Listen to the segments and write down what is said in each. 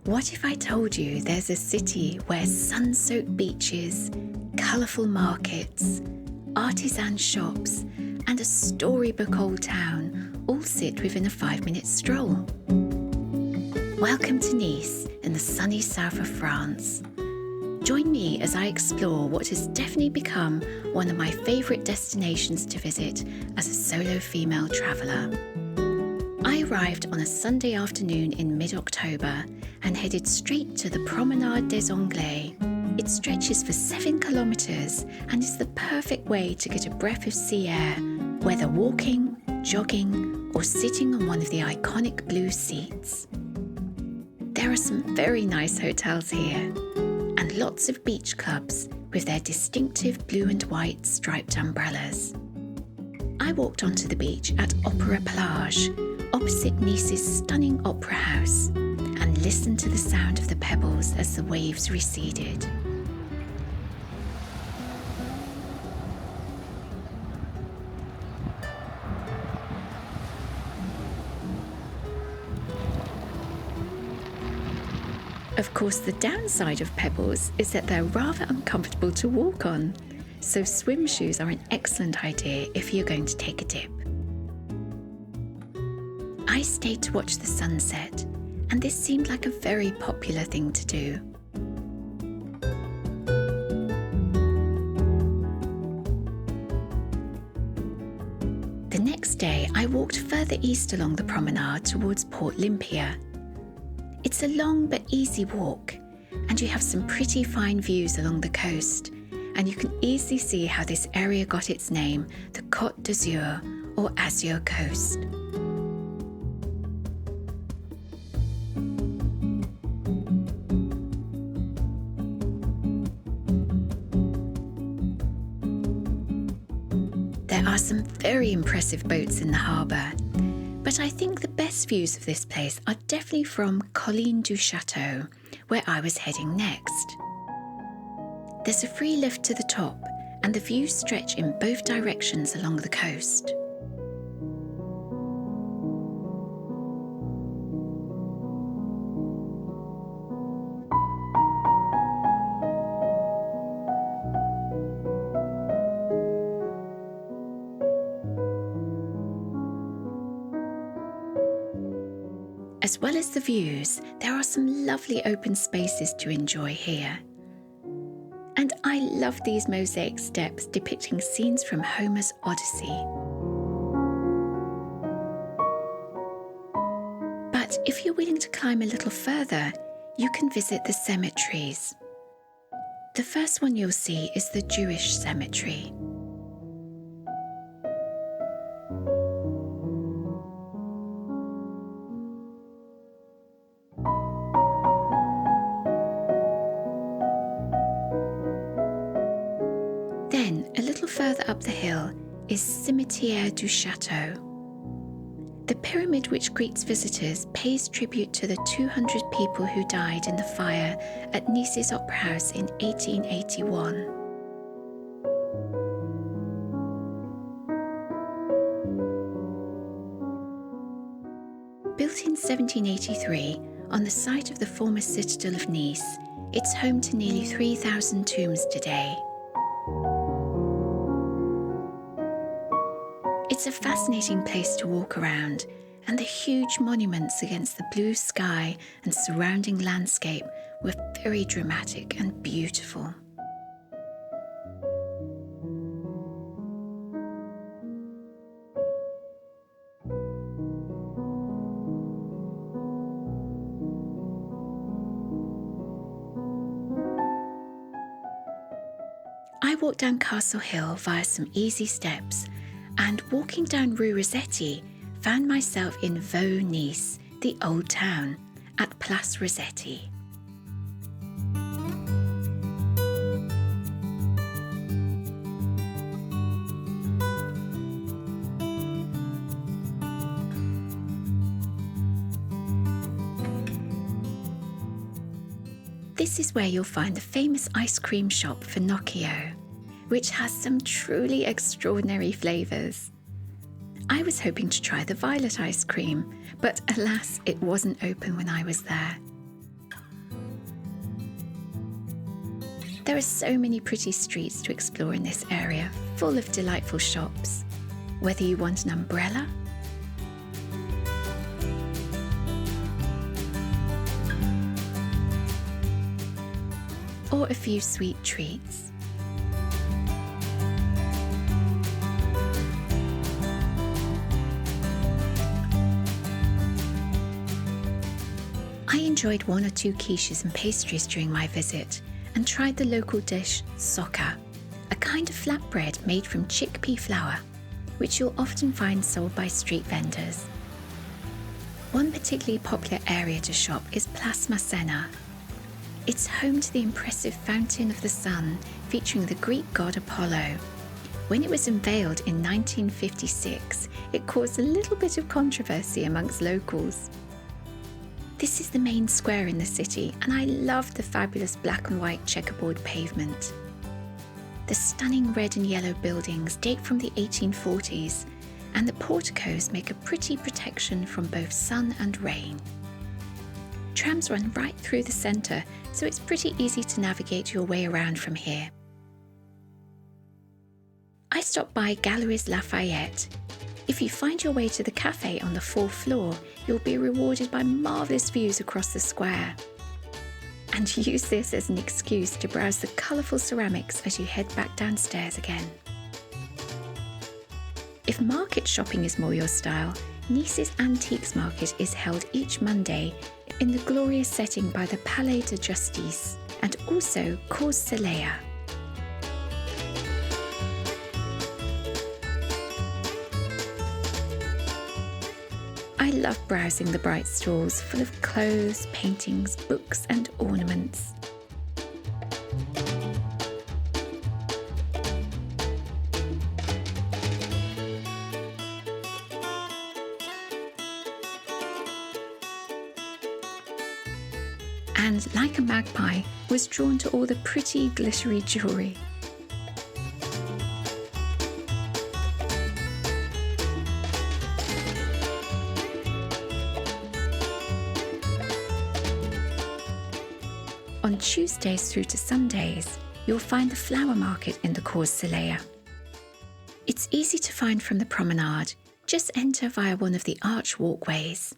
What if I told you there's a city where sun-soaked beaches, colourful markets, artisan shops, and a storybook old town all sit within a 5-minute stroll? Welcome to Nice in the sunny south of France. Join me as I explore what has definitely become one of my favourite destinations to visit as a solo female traveller. I arrived on a Sunday afternoon in mid-October and headed straight to the Promenade des Anglais. It stretches for 7 kilometres and is the perfect way to get a breath of sea air, whether walking, jogging, or sitting on one of the iconic blue seats. There are some very nice hotels here, and lots of beach clubs with their distinctive blue and white striped umbrellas. I walked onto the beach at Opera Plage, opposite Nice's stunning opera house, and listened to the sound of the pebbles as the waves receded. Of course, the downside of pebbles is that they're rather uncomfortable to walk on, so swim shoes are an excellent idea if you're going to take a dip. I stayed to watch the sunset, and this seemed like a very popular thing to do. The next day, I walked further east along the promenade towards Port Lympia. It's a long but easy walk, and you have some pretty fine views along the coast, and you can easily see how this area got its name, the Côte d'Azur, or Azure Coast. There are some very impressive boats in the harbour, but I think the best views of this place are definitely from Colline du Chateau, where I was heading next. There's a free lift to the top, and the views stretch in both directions along the coast. As well as the views, there are some lovely open spaces to enjoy here. And I love these mosaic steps depicting scenes from Homer's Odyssey. But if you're willing to climb a little further, you can visit the cemeteries. The first one you'll see is the Jewish cemetery. Then, a little further up the hill, is Cimetière du Chateau. The pyramid which greets visitors pays tribute to the 200 people who died in the fire at Nice's Opera House in 1881. Built in 1783, on the site of the former citadel of Nice, it's home to nearly 3,000 tombs today. It's a fascinating place to walk around, and the huge monuments against the blue sky and surrounding landscape were very dramatic and beautiful. I walked down Castle Hill via some easy steps, and walking down Rue Rossetti, found myself in Vaux Nice, the old town, at Place Rossetti. This is where you'll find the famous ice cream shop Finocchio, which has some truly extraordinary flavours. I was hoping to try the violet ice cream, but alas, it wasn't open when I was there. There are so many pretty streets to explore in this area, full of delightful shops. Whether you want an umbrella, or a few sweet treats. I enjoyed one or two quiches and pastries during my visit and tried the local dish soca, a kind of flatbread made from chickpea flour, which you'll often find sold by street vendors. One particularly popular area to shop is Place Massena. It's home to the impressive Fountain of the Sun featuring the Greek god Apollo. When it was unveiled in 1956, it caused a little bit of controversy amongst locals. This is the main square in the city, and I love the fabulous black and white checkerboard pavement. The stunning red and yellow buildings date from the 1840s, and the porticos make a pretty protection from both sun and rain. Trams run right through the centre, so it's pretty easy to navigate your way around from here. I stopped by Galeries Lafayette. If you find your way to the cafe on the 4th floor, you'll be rewarded by marvellous views across the square. And use this as an excuse to browse the colourful ceramics as you head back downstairs again. If market shopping is more your style, Nice's Antiques Market is held each Monday in the glorious setting by the Palais de Justice and also Cours Saleya. I love browsing the bright stalls full of clothes, paintings, books and ornaments. And like a magpie, was drawn to all the pretty glittery jewellery. On Tuesdays through to Sundays, you'll find the flower market in the Cours Saleya. It's easy to find from the Promenade. Just enter via one of the arch walkways.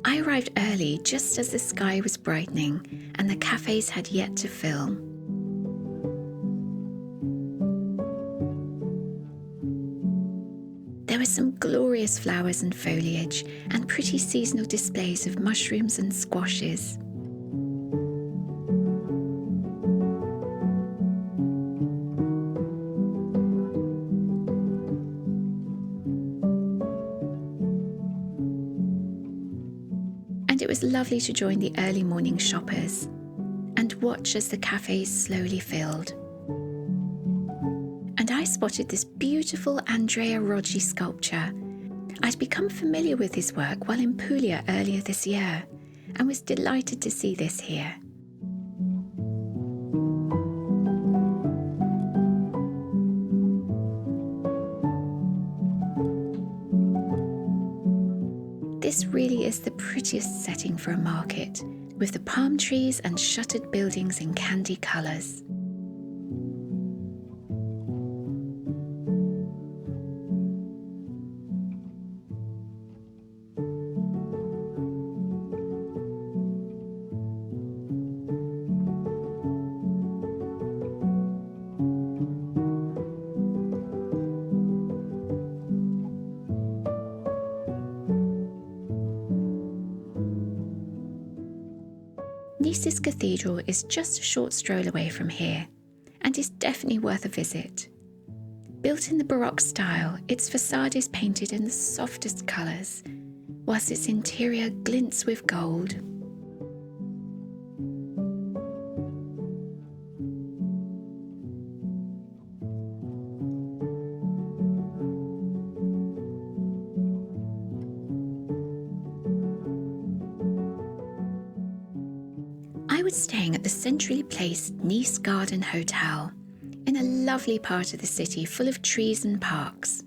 I arrived early just as the sky was brightening and the cafes had yet to fill. There were some glorious flowers and foliage and pretty seasonal displays of mushrooms and squashes. And it was lovely to join the early morning shoppers and watch as the cafes slowly filled. And I spotted this beautiful Andrea Roggi sculpture. I'd become familiar with his work while in Puglia earlier this year and was delighted to see this here. This really is the prettiest setting for a market, with the palm trees and shuttered buildings in candy colours. Nice's Cathedral is just a short stroll away from here and is definitely worth a visit. Built in the Baroque style, its facade is painted in the softest colours, whilst its interior glints with gold. I was staying at the centrally placed Nice Garden Hotel, in a lovely part of the city full of trees and parks.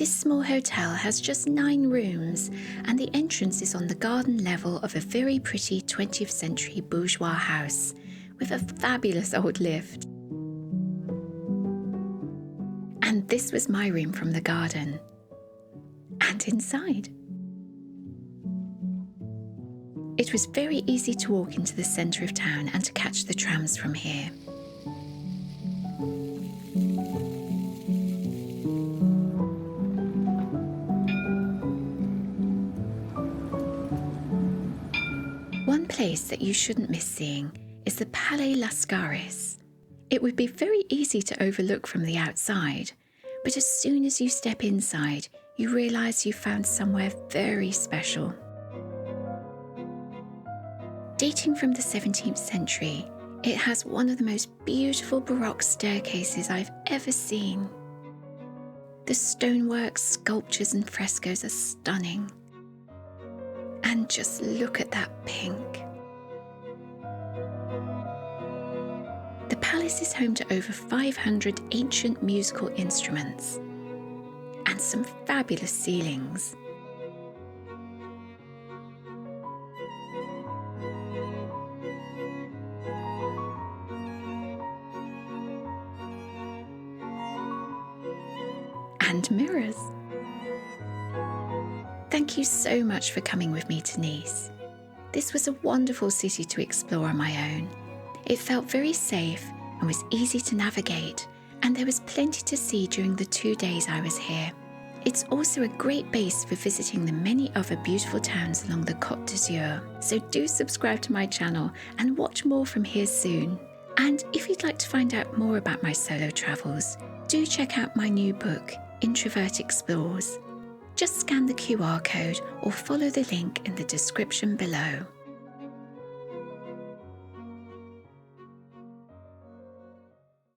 This small hotel has just 9 rooms, and the entrance is on the garden level of a very pretty 20th century bourgeois house with a fabulous old lift. And this was my room from the garden. And inside. It was very easy to walk into the centre of town and to catch the trams from here. One place that you shouldn't miss seeing is the Palais Lascaris. It would be very easy to overlook from the outside, but as soon as you step inside, you realise you've found somewhere very special. Dating from the 17th century, it has one of the most beautiful Baroque staircases I've ever seen. The stonework, sculptures and frescoes are stunning. And just look at that pink. The palace is home to over 500 ancient musical instruments and some fabulous ceilings. And mirrors. Thank you so much for coming with me to Nice. This was a wonderful city to explore on my own. It felt very safe and was easy to navigate, and there was plenty to see during the 2 days I was here. It's also a great base for visiting the many other beautiful towns along the Côte d'Azur, so do subscribe to my channel and watch more from here soon. And if you'd like to find out more about my solo travels, do check out my new book, Introvert Explores. Just scan the QR code or follow the link in the description below.